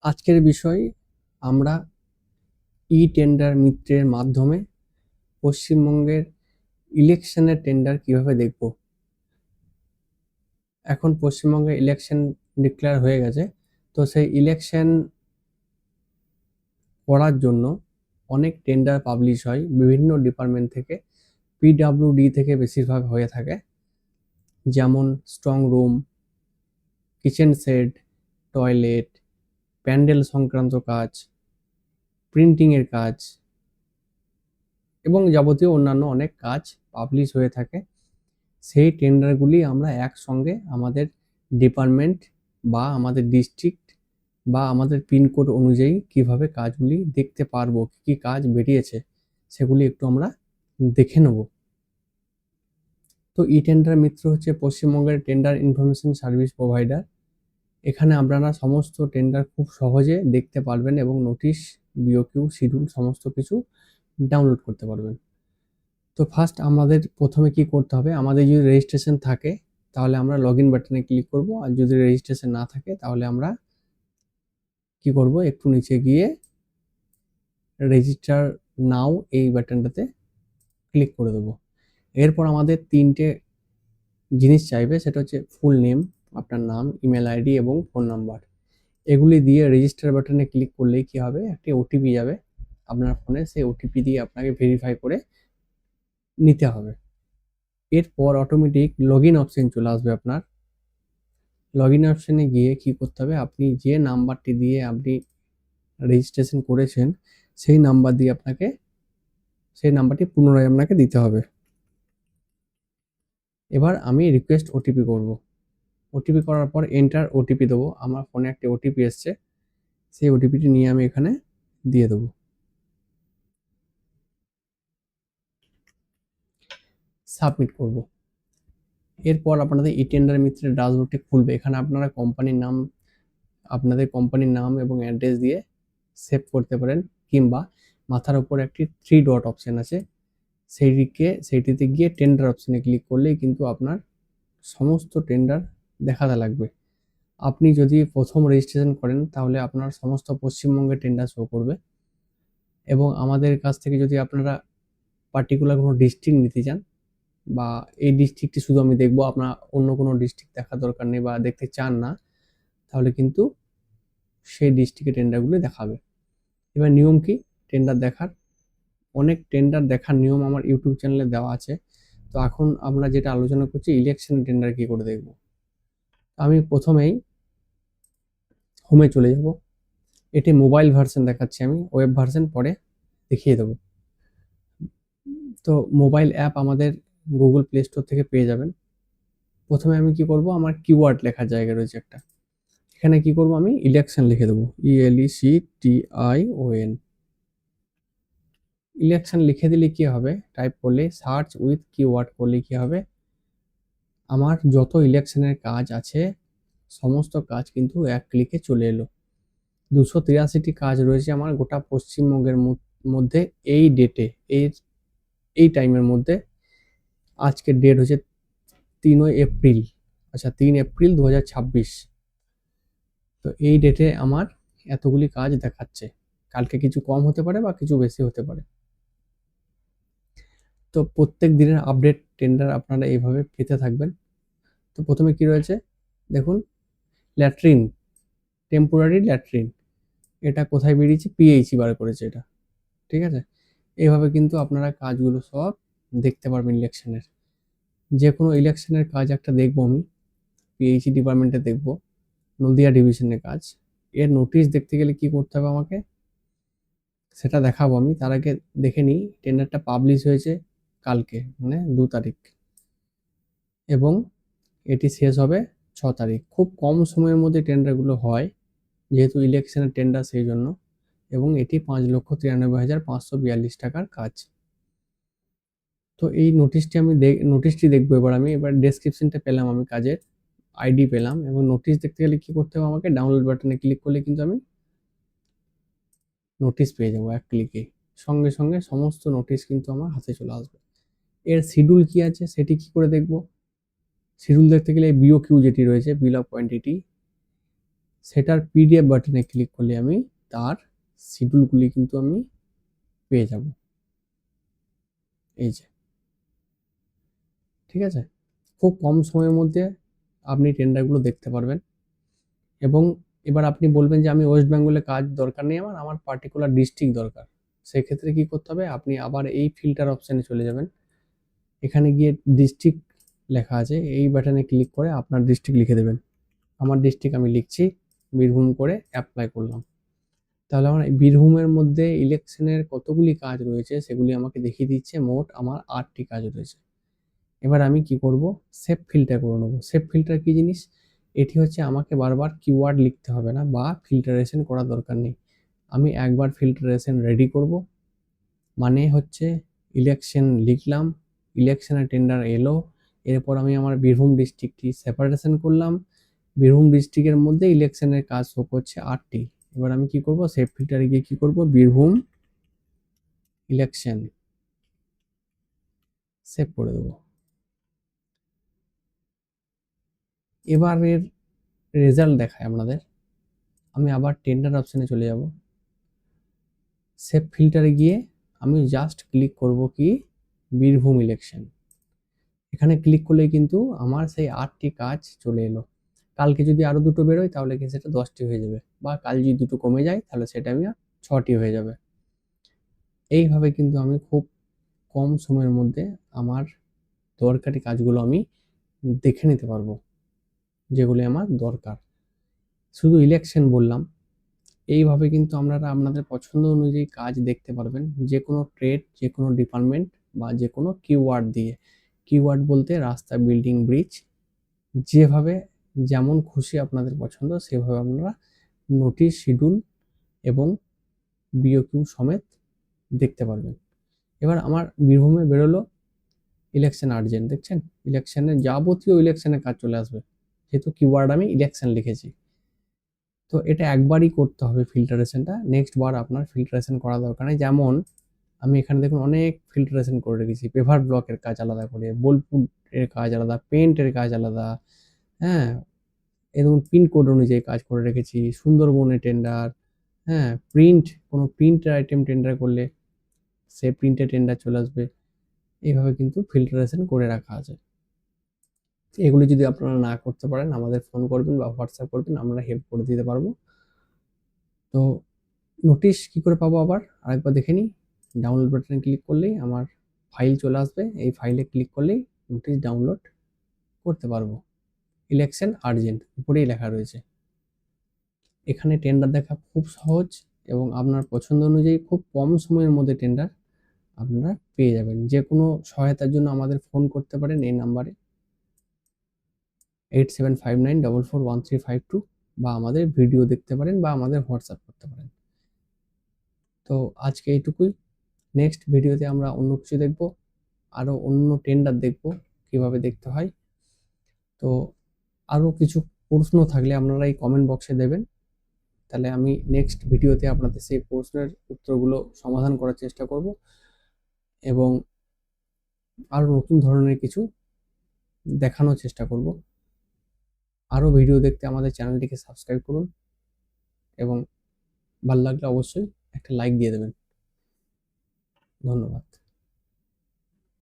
আজকের বিষয় আমরা ই-টেন্ডার মিত্রের মাধ্যমে পশ্চিমবঙ্গের ইলেকশনের টেন্ডার কিভাবে দেখব। এখন পশ্চিমবঙ্গে ইলেকশন ডিক্লেয়ার হয়ে গেছে, তো সেই ইলেকশন করার জন্য অনেক টেন্ডার পাবলিশ হয় বিভিন্ন ডিপার্টমেন্ট থেকে। পিডব্লিউডি থেকে বেশিরভাগ হয়ে থাকে, যেমন strong room, kitchen set, toilet, pandal সংক্রান্ত কাজ, প্রিন্টিংয়ের কাজ এবং যাবতীয় অন্যান্য অনেক কাজ পাবলিশ হয়ে থাকে। সেই টেন্ডারগুলি আমরা একসঙ্গে আমাদের ডিপার্টমেন্ট বা আমাদের ডিস্ট্রিক্ট বা আমাদের পিনকোড অনুযায়ী কিভাবে কাজগুলি দেখতে পারবো, কী কাজ বেরিয়েছে সেগুলি একটু আমরা দেখে নেব। তো ই টেন্ডার মিত্র হচ্ছে পশ্চিমবঙ্গের টেন্ডার ইনফরমেশন সার্ভিস প্রোভাইডার। এখানে আপনারা সমস্ত টেন্ডার খুব সহজে দেখতে পারবেন এবং নোটিশ, বিওকিউ, শিডিউল সমস্ত কিছু ডাউনলোড করতে পারবেন। তো ফার্স্ট আমাদের প্রথমে কি করতে হবে, আমাদের যদি রেজিস্ট্রেশন থাকে তাহলে আমরা লগ ইন বাটনে ক্লিক করব, আর যদি রেজিস্ট্রেশন না থাকে তাহলে আমরা কি করব, একটু নিচে গিয়ে রেজিস্টার নাও এই বাটনটাতে ক্লিক করে দেবো। এরপর আমাদের তিনটে জিনিস চাইবে, সেটা হচ্ছে ফুল নেম, আপনার নাম, ইমেল আইডি এবং ফোন নাম্বার। এগুলি দিয়ে রেজিস্টার বাটনে ক্লিক করলেই কি হবে, একটি ওটিপি যাবে আপনার ফোনে, সেই ওটিপি দিয়ে আপনাকে ভেরিফাই করে নিতে হবে। এরপর অটোমেটিক লগ ইন অপশন চলে আসবে আপনার। লগ ইন অপশনে গিয়ে কি করতে হবে, আপনি যে নাম্বারটি দিয়ে আপনি রেজিস্ট্রেশন করেছেন সেই নাম্বার দিয়ে সেই নাম্বারটি পুনরায় আপনাকে দিতে হবে। এবার আমি রিকোয়েস্ট ওটিপি করব। ওটিপি করার পর এন্টার ওটিপি দেবো। আমার ফোনে একটি ওটিপি এসছে, সেই ওটিপিটি নিয়ে আমি এখানে দিয়ে দেবো। সাবমিট করব। এরপর আপনাদের ই টেন্ডার মিত্রের ড্যাশবোর্ডটি খুলবে। এখানে আপনারা আপনাদের কোম্পানির নাম এবং অ্যাড্রেস দিয়ে সেভ করতে পারেন, কিংবা মাথার উপর একটি 3 ডট অপশন আছে, সেইটিতে গিয়ে টেন্ডার অপশনে ক্লিক করলেই কিন্তু আপনার সমস্ত টেন্ডার দেখাতে লাগবে। আপনি যদি প্রথম রেজিস্ট্রেশন করেন তাহলে আপনার সমস্ত পশ্চিমবঙ্গের টেন্ডার শো করবে, এবং আমাদের কাছ থেকে যদি আপনারা পার্টিকুলার কোনো ডিস্ট্রিক্ট নিতে চান বা এই ডিস্ট্রিক্টটি শুধু আমি দেখবো, আপনার অন্য কোনো ডিস্ট্রিক্ট দেখার দরকার নেই বা দেখতে চান না, তাহলে কিন্তু সেই ডিস্ট্রিক্টের টেন্ডারগুলো দেখাবে। এবার নিয়ম কি টেন্ডার দেখার, অনেক টেন্ডার দেখার নিয়ম আমার ইউটিউব চ্যানেলে দেওয়া আছে। তো এখন আমরা যেটা আলোচনা করছি ইলেকশন টেন্ডার কি করে দেখব। আমি প্রথমেই হোমে চলে যাব। এটি মোবাইল ভার্সন দেখাচ্ছি, আমি ওয়েব ভার্সন পরে দেখিয়ে দেবো। তো মোবাইল অ্যাপ আমাদের গুগল প্লে স্টোর থেকে পেয়ে যাবেন। প্রথমে আমি কি করব, আমার কিওয়ার্ড লেখার জায়গা রয়েছে একটা, এখানে কি করব, আমি ইলেকশন লিখে দেবো, ELECTION। ইলেকশন লিখে দিলে কি হবে, টাইপ করলে সার্চ উইথ কিওয়ার্ড করলে কি হবে, আমার যত ইলেকশনের কাজ আছে সমস্ত কাজ কিন্তু এক ক্লিকে চলে এলো। 283টি কাজ রয়েছে আমার গোটা পশ্চিমবঙ্গের মধ্যে এই ডেটে, এই টাইমের মধ্যে। আজকের ডেট হচ্ছে 3 এপ্রিল, আচ্ছা 3 এপ্রিল 2026। তো এই ডেটে আমার এতগুলি কাজ দেখাচ্ছে, কালকে কিছু কম হতে পারে বা কিছু বেশি হতে পারে। তো প্রত্যেক দিনের আপডেট টেন্ডার আপনারা এইভাবে পেতে থাকবেন। তো প্রথমে কি রয়েছে দেখুন, ল্যাট্রিন, টেম্পোরারি ল্যাট্রিন, এটা কোথায় বেরিয়েছে, পিএইচই বার করেছে এটা, ঠিক আছে। এইভাবে কিন্তু আপনারা কাজগুলো সব দেখতে পারবেন ইলেকশনের। যে কোনো ইলেকশনের কাজ একটা দেখবো আমি, পিএইচই ডিপার্টমেন্টে দেখবো, নদিয়া ডিভিশনের কাজ। এর নোটিশ দেখতে গেলে কি করতে হবে আমাকে, সেটা দেখাবো আমি। তার আগে দেখে নিই টেন্ডারটা পাবলিশ হয়েছে কালকে, মানে 2 তারিখ, এবং এটি শেষ হবে 6 তারিখ। খুব কম সময়ের মধ্যে টেন্ডারগুলো হয়, যেহেতু ইলেকশনের টেন্ডার সেই জন্য, এবং এটি 5,93,542 টাকার কাজ। তো এই নোটিশটি দেখবো। এবার ডেসক্রিপশনটা পেলাম, আমি কাজের আইডি পেলাম, এবং নোটিশ দেখতে গেলে কি করতে হবে আমাকে, ডাউনলোড বাটনে ক্লিক করলে কিন্তু আমি নোটিশ পেয়ে যাবো এক ক্লিকে। সঙ্গে সঙ্গে সমস্ত নোটিশ কিন্তু আমার হাতে চলে আসবে। এর শিডিউল কি আছে সেটি কি করে দেখব, শিডিউল দেখতে গেলে বিওকিউ যেটি রয়েছে, বিল অফ কোয়ান্টিটি, সেটার পিডিএফ বাটনে ক্লিক করলে আমি তার শিডিউলগুলি কিন্তু আমি পেয়ে যাব। এই যে, ঠিক আছে? খুব কম সময়ের মধ্যে আপনি টেন্ডারগুলো দেখতে পারবেন। এবং এবার আপনি বলবেন যে আমি ওয়েস্ট বেঙ্গলে কাজ দরকার নেই, আমার পার্টিকুলার ডিস্ট্রিক্ট দরকার। সেক্ষেত্রে কি করতে হবে, আপনি আবার এই ফিল্টার অপশানে চলে যাবেন। এখানে গিয়ে ডিস্ট্রিক্ট লেখা আছে, এই বাটনে ক্লিক করে আপনার ডিস্ট্রিক্ট লিখে দেবেন। আমার ডিস্ট্রিক্ট আমি লিখছি বীরভূম, করে অ্যাপ্লাই করলাম। তাহলে আমার বীরভূমের মধ্যে ইলেকশনের কতগুলি কাজ রয়েছে সেগুলি আমাকে দেখিয়ে দিচ্ছে। মোট আমার 8টি কাজ রয়েছে। এবার আমি কি করব, সেভ ফিল্টার করে নেব। সেভ ফিল্টার কি জিনিস? এটি হচ্ছে আমাকে বারবার কিওয়ার্ড লিখতে হবে না বা ফিল্টারেশন করার দরকার নেই। আমি একবার ফিল্টারেশন রেডি করব, মানে হচ্ছে ইলেকশন লিখলাম, ইলেকশনের টেন্ডার এলো, এরপর আমি আমার বীরভূম ডিস্ট্রিক্টটি সেপারেশন করলাম। বীরভূম ডিস্ট্রিক্টের মধ্যে ইলেকশনের কাজ শো করছে 8টি। এবার আমি কি করব, সেভ ফিল্টারে গিয়ে কি করব, বীরভূম ইলেকশন সেভ করে দেবো। এবারের রেজাল্ট দেখায় আপনাদের। আমি আবার টেন্ডার অপশানে চলে যাব। সেভ ফিল্টারে গিয়ে আমি জাস্ট ক্লিক করব কি, বীরভূম ইলেকশন। এখানে ক্লিক করলে কিন্তু আমার সেই 8টি কাজ চলে এলো। কালকে যদি আরও 2টো বেরোয় তাহলে কি সেটা 10টি হয়ে যাবে, বা কাল যদি 2টো কমে যায় তাহলে সেটা আমি 6টি হয়ে যাবে। এইভাবে কিন্তু আমি খুব কম সময়ের মধ্যে আমার দরকারি কাজগুলো আমি দেখে নিতে পারবো, যেগুলি আমার দরকার। শুধু ইলেকশন বললাম, এইভাবে কিন্তু আপনারা আপনাদের পছন্দ অনুযায়ী কাজ দেখতে পারবেন, যে কোনো ট্রেড, যে কোনো ডিপার্টমেন্ট বা যে কোনো কিওয়ার্ড দিয়ে। কিওয়ার্ড বলতে রাস্তা, বিল্ডিং, ব্রিজ, যেভাবে যেমন খুশি আপনাদের পছন্দ সেভাবে আপনারা নোটিশ, শিডিউল এবং বিওকিউ সমেত দেখতে পারবেন। এবার আমার বীরভূমে বেরোলো ইলেকশন আর্জেন্ট, দেখছেন? ইলেকশনের যাবতীয় ইলেকশনের কাজ চলে আসবে, যেহেতু কিওয়ার্ড আমি ইলেকশন লিখেছি। তো এটা একবারই করতে হবে ফিল্টারেশনটা, নেক্সট বার আপনার ফিল্টারেশন করা দরকার নেই। যেমন আমি এখানে দেখুন অনেক ফিল্টারেশন করে রেখেছি। পেভার ব্লকের কাজ আলাদা করে, বোলপুর এর কাজ আলাদা, পেন্টের কাজ আলাদা, হ্যাঁ, এবং পিনকোড অনুযায়ী কাজ করে রেখেছি। সুন্দরবনের টেন্ডার, হ্যাঁ, প্রিন্ট, কোনো প্রিন্টের আইটেম টেন্ডার করলে সে প্রিন্টের টেন্ডার চলে আসবে। এইভাবে কিন্তু ফিল্টারেশন করে রাখা আছে। এগুলি যদি আপনারা না করতে পারেন আমাদের ফোন করবেন বা হোয়াটসঅ্যাপ করবেন, আমরা হেল্প করে দিতে পারবো। তো নোটিশ কি করে পাবো আবার আরেকবার দেখে নিই। ডাউনলোড বাটনে ক্লিক করলেই আমার ফাইল চলে আসবে। এই ফাইলে ক্লিক করলেই নোটিশ ডাউনলোড করতে পারবো। ইলেকশন আর্জেন্ট উপরেই লেখা রয়েছে। এখানে টেন্ডার দেখা খুব সহজ এবং আপনার পছন্দ অনুযায়ী খুব কম সময়ের মধ্যে টেন্ডার আপনারা পেয়ে যাবেন। যে কোনো সহায়তার জন্য আমাদের ফোন করতে পারেন এই নাম্বারে 8759441352, বা আমাদের ভিডিও দেখতে পারেন বা আমাদের হোয়াটসঅ্যাপ করতে পারেন। তো আজকে এইটুকুই। নেক্সট ভিডিওতে আমরা অন্য কিছু দেখব, আরও অন্য টেন্ডার দেখব কিভাবে দেখতে হয়। তো আরও কিছু প্রশ্ন থাকলে আপনারা এই কমেন্ট বক্সে দেবেন, তাহলে আমি নেক্সট ভিডিওতে আপনাদের সেই প্রশ্নের উত্তরগুলো সমাধান করার চেষ্টা করব এবং আরও নতুন ধরনের কিছু দেখানোর চেষ্টা করব। আরও ভিডিও দেখতে আমাদের চ্যানেলটিকে সাবস্ক্রাইব করুন এবং ভালো লাগলে অবশ্যই একটা লাইক দিয়ে দেবেন। ধন্যবাদ।